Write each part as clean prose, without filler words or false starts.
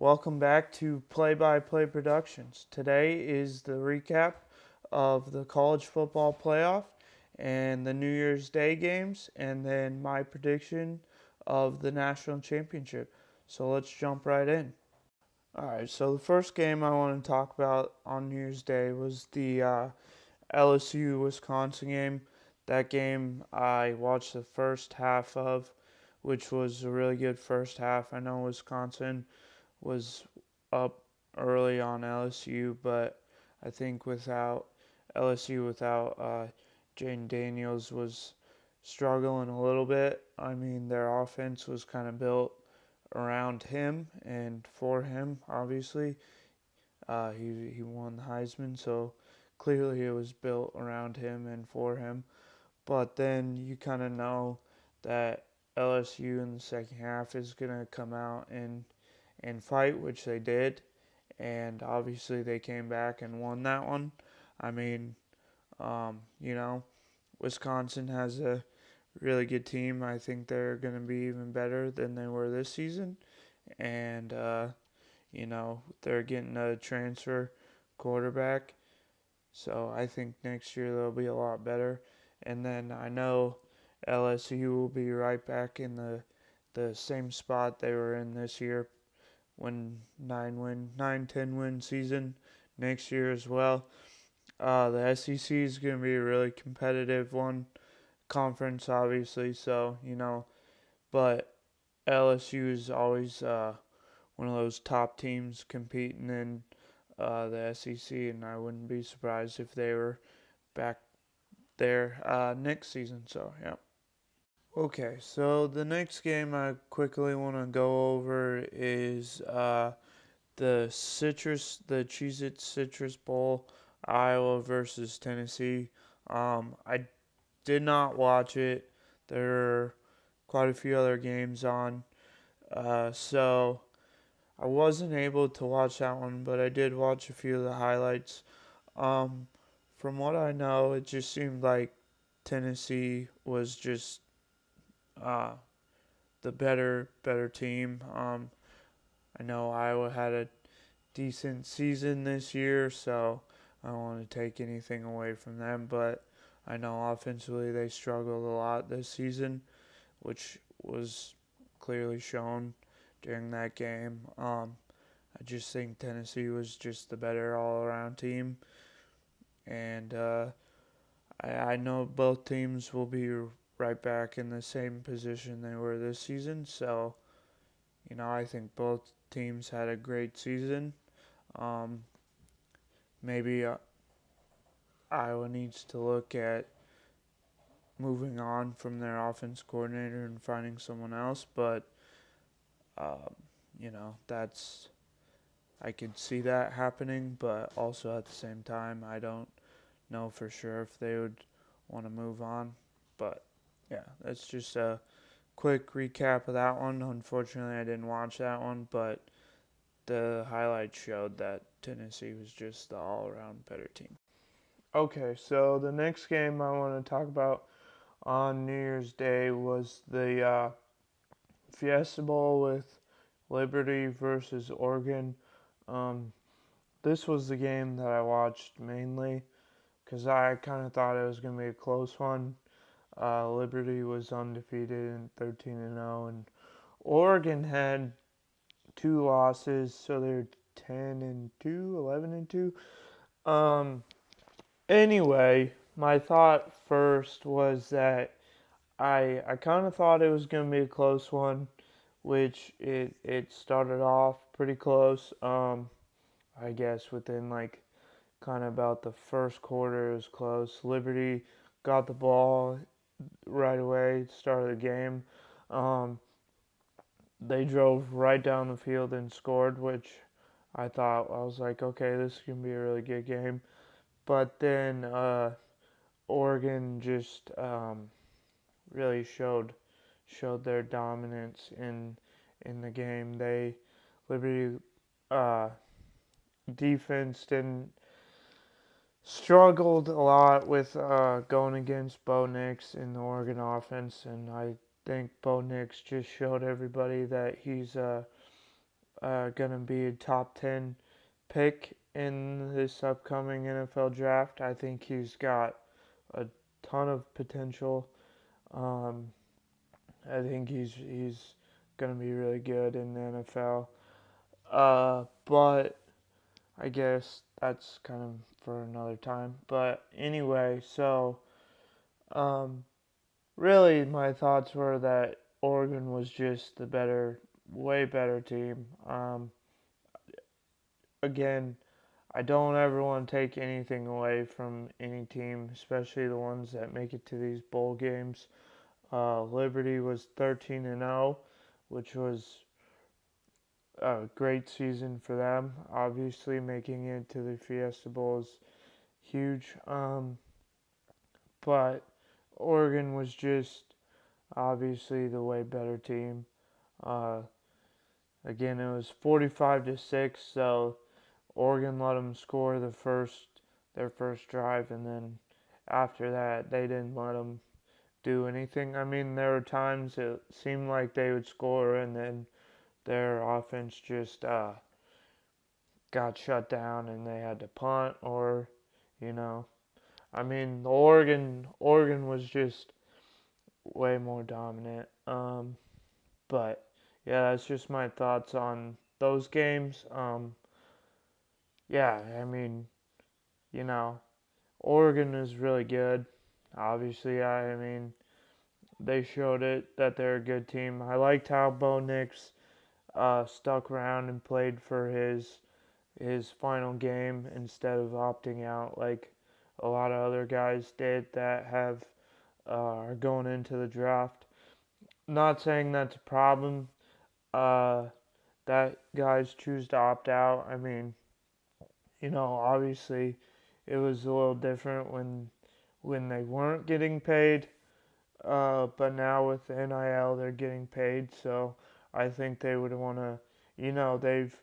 Welcome back to Play by Play Productions. Today is the recap of the college football playoff and the New Year's Day games, and then my prediction of the national championship. So let's jump right in. All right, so the first game I want to talk about on New Year's Day was the LSU Wisconsin game. That game I watched the first half of, which was a really good first half. I know Wisconsin was up early on LSU, but I think without LSU, without Jaden Daniels, was struggling a little bit. I mean, their offense was kind of built around him and for him, obviously. He won the Heisman, so clearly it was built around him and for him. But then you kind of know that LSU in the second half is going to come out and fight, which they did. And obviously they came back and won that one. I mean, um, you know, Wisconsin has a really good team. I think they're going to be even better than they were this season. And, they're getting a transfer quarterback. So I think next year they'll be a lot better. And then I know LSU will be right back in the same spot they were in this year, when 9-10 win season next year as well. The SEC is going to be a really competitive conference, obviously. So but LSU is always one of those top teams competing in the SEC, and I wouldn't be surprised if they were back there next season. So yeah. Okay, so the next game I quickly want to go over is the Cheez-It Citrus Bowl, Iowa versus Tennessee. I did not watch it. There are quite a few other games on, so I wasn't able to watch that one, but I did watch a few of the highlights. Um, from what I know, it just seemed like Tennessee was just uh, the better team. I know Iowa had a decent season this year, so I don't want to take anything away from them. But I know offensively they struggled a lot this season, which was clearly shown during that game. I just think Tennessee was just the better all around team, and I know both teams will be right back in the same position they were this season. So, I think both teams had a great season. Um, maybe Iowa needs to look at moving on from their offense coordinator and finding someone else, but um, that's I could see that happening, but also at the same time, I don't know for sure if they would want to move on. But yeah, that's just a quick recap of that one. Unfortunately, I didn't watch that one, but the highlights showed that Tennessee was just the all around better team. Okay, so the next game I want to talk about on New Year's Day was the Fiesta Bowl with Liberty versus Oregon. Um, this was the game that I watched mainly because I kind of thought it was going to be a close one. Liberty was undefeated and 13-0, and Oregon had two losses, so they're 10-2, 11-2. Um, anyway, my thought first was that I kind of thought it was going to be a close one, which it started off pretty close. I guess within like kind of about the first quarter it was close. Liberty got the ball right away, start of the game. Um, they drove right down the field and scored, which I was like, okay, this is gonna be a really good game. But then Oregon just really showed their dominance in the game. Liberty uh, defense didn't struggled a lot with going against Bo Nix in the Oregon offense, and I think Bo Nix just showed everybody that he's gonna be a top 10 pick in this upcoming NFL draft. I think he's got a ton of potential. Um, I think he's gonna be really good in the NFL. But I guess that's kind of for another time. But anyway, so um, really my thoughts were that Oregon was just the better, way better team. Again, I don't ever want to take anything away from any team, especially the ones that make it to these bowl games. Liberty was 13-0, which was a great season for them. Obviously, making it to the Fiesta Bowl is huge. But Oregon was just obviously the way better team. Uh, Again, it was 45-6, so Oregon let them score their first drive, and then after that, they didn't let them do anything. I mean, there were times it seemed like they would score, and then their offense just got shut down, and they had to punt, or you know, I mean, Oregon was just way more dominant. But yeah, that's just my thoughts on those games. Yeah, I mean, you know, Oregon is really good. Obviously, I mean, they showed it that they're a good team. I liked how Bo Nix stuck around and played for his final game instead of opting out like a lot of other guys did that have are going into the draft. Not saying that's a problem. Uh, that guys choose to opt out. I mean, obviously, it was a little different when they weren't getting paid. But now with NIL, they're getting paid. So I think they would want to, they've.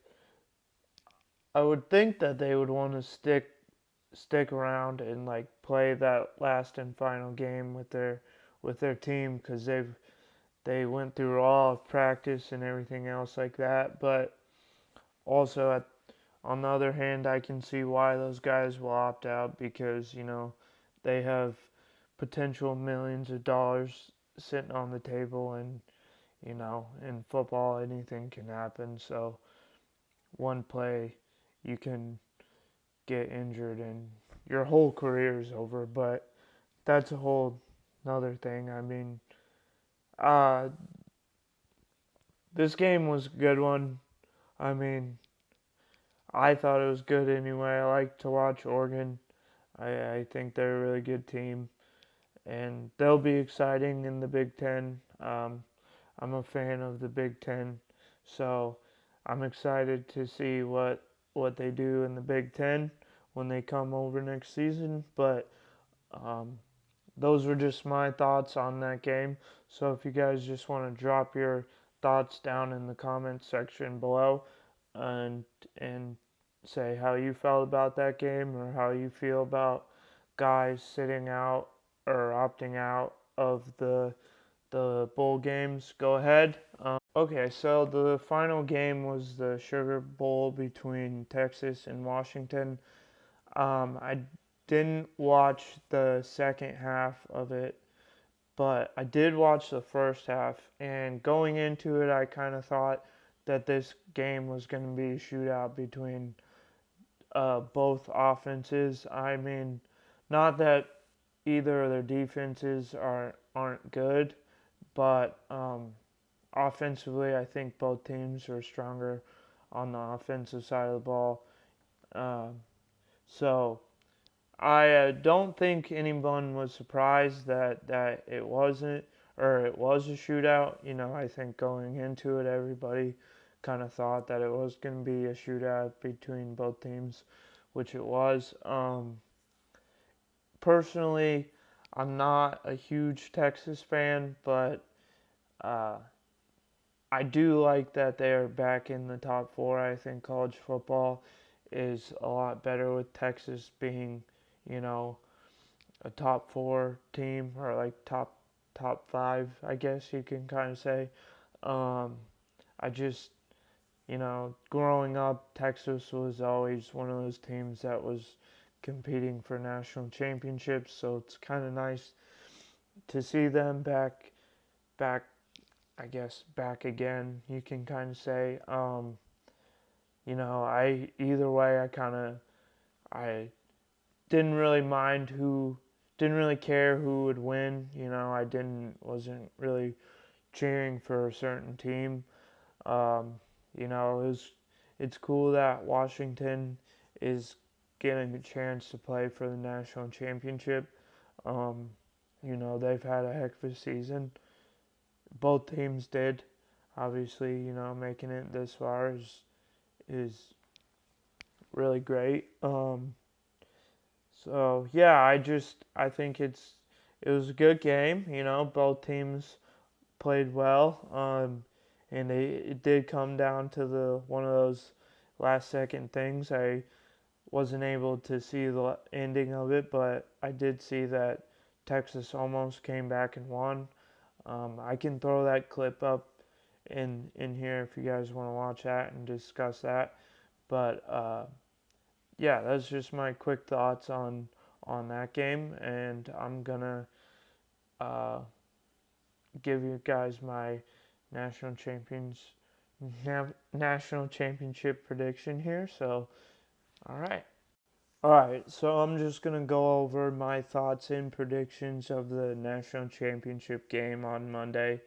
I would think that they would want to stick around and like play that last and final game with their team because they went through all of practice and everything else like that. But also on the other hand, I can see why those guys will opt out because they have potential millions of dollars sitting on the table, and in football anything can happen. So one play you can get injured and your whole career is over. But that's a whole another thing. I mean, uh, this game was a good one. I mean, I thought it was good anyway. I like to watch Oregon. I think they're a really good team, and they'll be exciting in the Big Ten. I'm a fan of the Big Ten, so I'm excited to see what they do in the Big Ten when they come over next season. But um, those were just my thoughts on that game. So if you guys just want to drop your thoughts down in the comments section below, and and say how you felt about that game or how you feel about guys sitting out or opting out of the bowl games, go ahead. Okay, so the final game was the Sugar Bowl between Texas and Washington. I didn't watch the second half of it, but I did watch the first half. And going into it, I kind of thought that this game was going to be a shootout between both offenses. I mean, not that either of their defenses aren't good, but offensively, I think both teams are stronger on the offensive side of the ball. Um, so I don't think anyone was surprised that it wasn't or it was a shootout. I think going into it, everybody kind of thought that it was going to be a shootout between both teams, which it was. Personally, I'm not a huge Texas fan, but uh, I do like that they're back in the top four. I think college football is a lot better with Texas being, you know, a top four team or like top five, I guess you can kind of say. Um, I just, growing up, Texas was always one of those teams that was competing for national championships. So it's kind of nice to see them back. I guess back again. You can kind of say. I either way, I didn't really mind who, didn't really care who would win. I wasn't really cheering for a certain team. Um, it's cool that Washington is getting a chance to play for the national championship. Um, they've had a heck of a season. Both teams did. Obviously, making it this far is really great. So yeah, I think it was a good game. Both teams played well. And it did come down to the one of those last second things. I wasn't able to see the ending of it, but I did see that Texas almost came back and won. I can throw that clip up in here if you guys want to watch that and discuss that. But yeah, that's just my quick thoughts on that game, and I'm gonna uh, give you guys my national champions national championship prediction here. So, all right. All right, so I'm just going to go over my thoughts and predictions of the national championship game on Monday.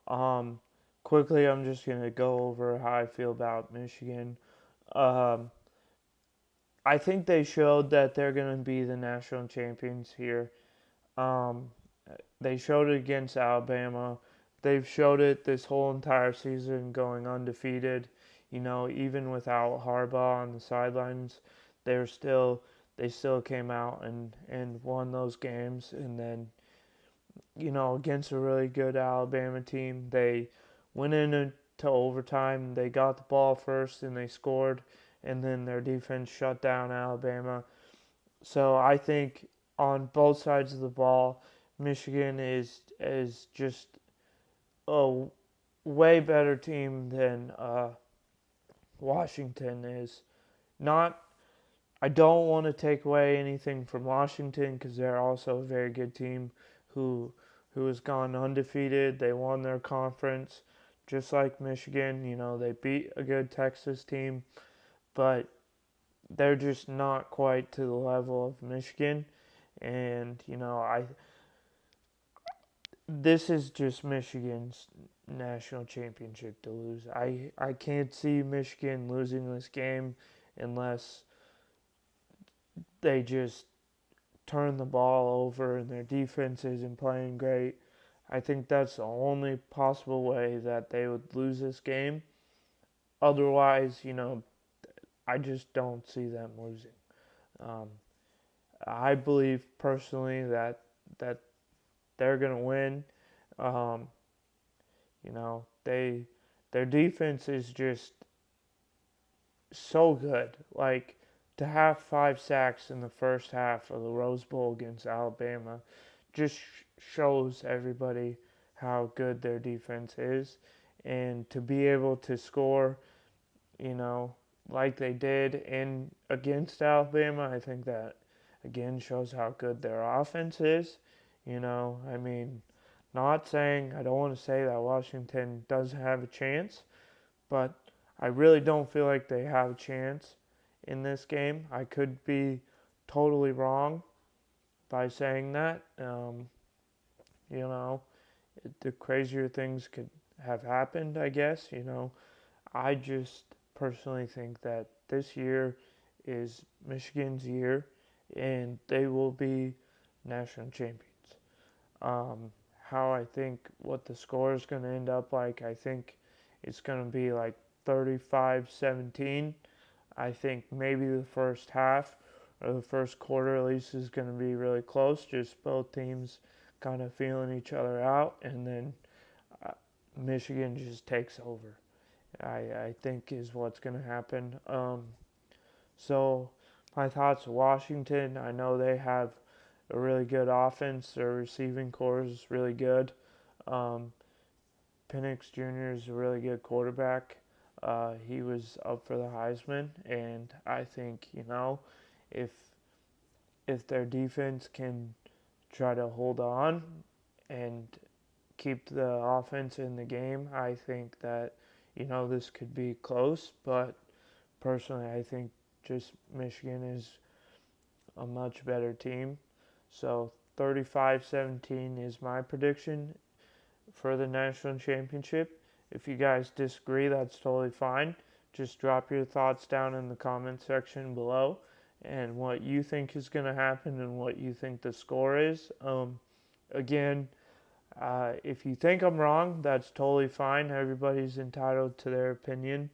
Um, quickly, I'm just going to go over how I feel about Michigan. Um, I think they showed that they're going to be the national champions here. Um, they showed it against Alabama. They've showed it this whole entire season going undefeated. Even without Harbaugh on the sidelines, they're still they still came out and won those games. And then, against a really good Alabama team, they went into overtime. They got the ball first and they scored, and then their defense shut down Alabama. So I think on both sides of the ball, Michigan is just a way better team than Washington is. Not, I don't want to take away anything from Washington because they're also a very good team who who has gone undefeated. They won their conference, just like Michigan. They beat a good Texas team, but they're just not quite to the level of Michigan. And I this is just Michigan's national championship to lose. I can't see Michigan losing this game unless they just turn the ball over and their defense isn't playing great. I think that's the only possible way that they would lose this game. Otherwise, I just don't see them losing. Um, I believe personally that they're gonna win. Um, their defense is just so good. Like to have 5 sacks in the first half of the Rose Bowl against Alabama just shows everybody how good their defense is, and to be able to score, you know, like they did in against Alabama, I think that again shows how good their offense is. I mean, not saying I don't want to say that Washington doesn't have a chance, but I really don't feel like they have a chance in this game. I could be totally wrong by saying that. You know, the crazier things could have happened, I guess. I just personally think that this year is Michigan's year and they will be national champions. Um, how I think what the score is going to end up like, I think it's going to be like 35-17. I think maybe the first half or the first quarter at least is going to be really close, just both teams kind of feeling each other out, and then uh, Michigan just takes over. I think is what's going to happen. So my thoughts: Washington. I know they have a really good offense. Their receiving core is really good. Um, Penix Jr. is a really good quarterback. He was up for the Heisman, and I think if if their defense can try to hold on and keep the offense in the game, I think that this could be close. But personally, I think just Michigan is a much better team. So 35-17 is my prediction for the national championship. If you guys disagree, that's totally fine. Just drop your thoughts down in the comment section below and what you think is going to happen and what you think the score is. Again, if you think I'm wrong, that's totally fine. Everybody's entitled to their opinion.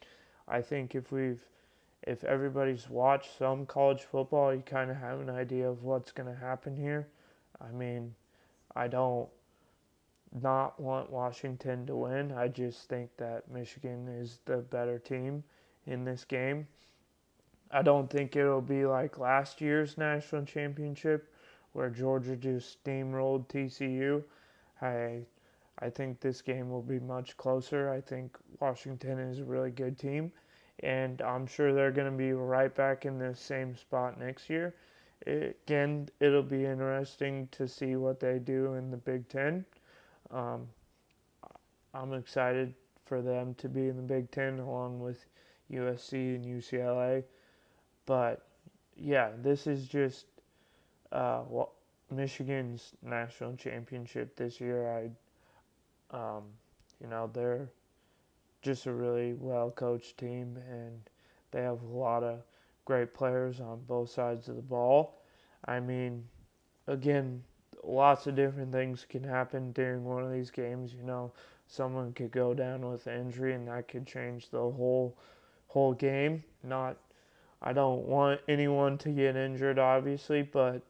I think if everybody's watched some college football, you kind of have an idea of what's going to happen here. I mean, I don't not want Washington to win. I just think that Michigan is the better team in this game. I don't think it'll be like last year's national championship where Georgia just steamrolled TCU. I I think this game will be much closer. I think Washington is a really good team, and I'm sure they're going to be right back in the same spot next year. Again, it'll be interesting to see what they do in the Big Ten. Um, I'm excited for them to be in the Big Ten along with USC and UCLA. But yeah, this is just Michigan's national championship this year. Um, they're just a really well coached team, and they have a lot of great players on both sides of the ball. I mean, again, lots of different things can happen during one of these games. Someone could go down with an injury, and that could change the whole game. Not, I don't want anyone to get injured, obviously, but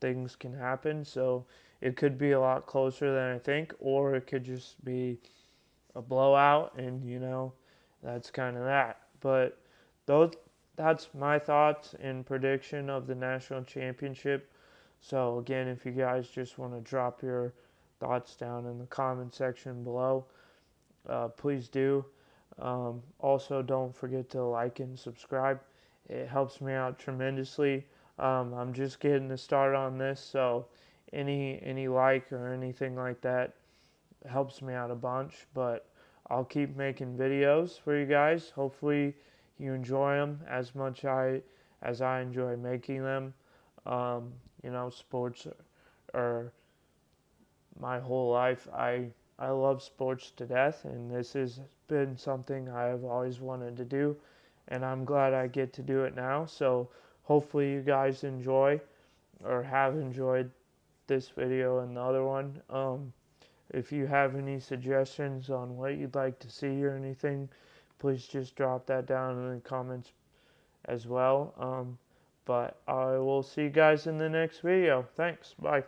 things can happen. So it could be a lot closer than I think, or it could just be a blowout, and that's kind of that. But those that's my thoughts and prediction of the national championship. So again, if you guys just want to drop your thoughts down in the comment section below, please do. Also, don't forget to like and subscribe. It helps me out tremendously. I'm just getting the start on this, so any like or anything like that helps me out a bunch. But I'll keep making videos for you guys. Hopefully, you enjoy them as much as I enjoy making them. Sports are my whole life. I love sports to death, and this has been something I have always wanted to do, and I'm glad I get to do it now. So hopefully you guys enjoy or have enjoyed this video and the other one. If you have any suggestions on what you'd like to see or anything, please just drop that down in the comments as well. But I will see you guys in the next video. Thanks. Bye.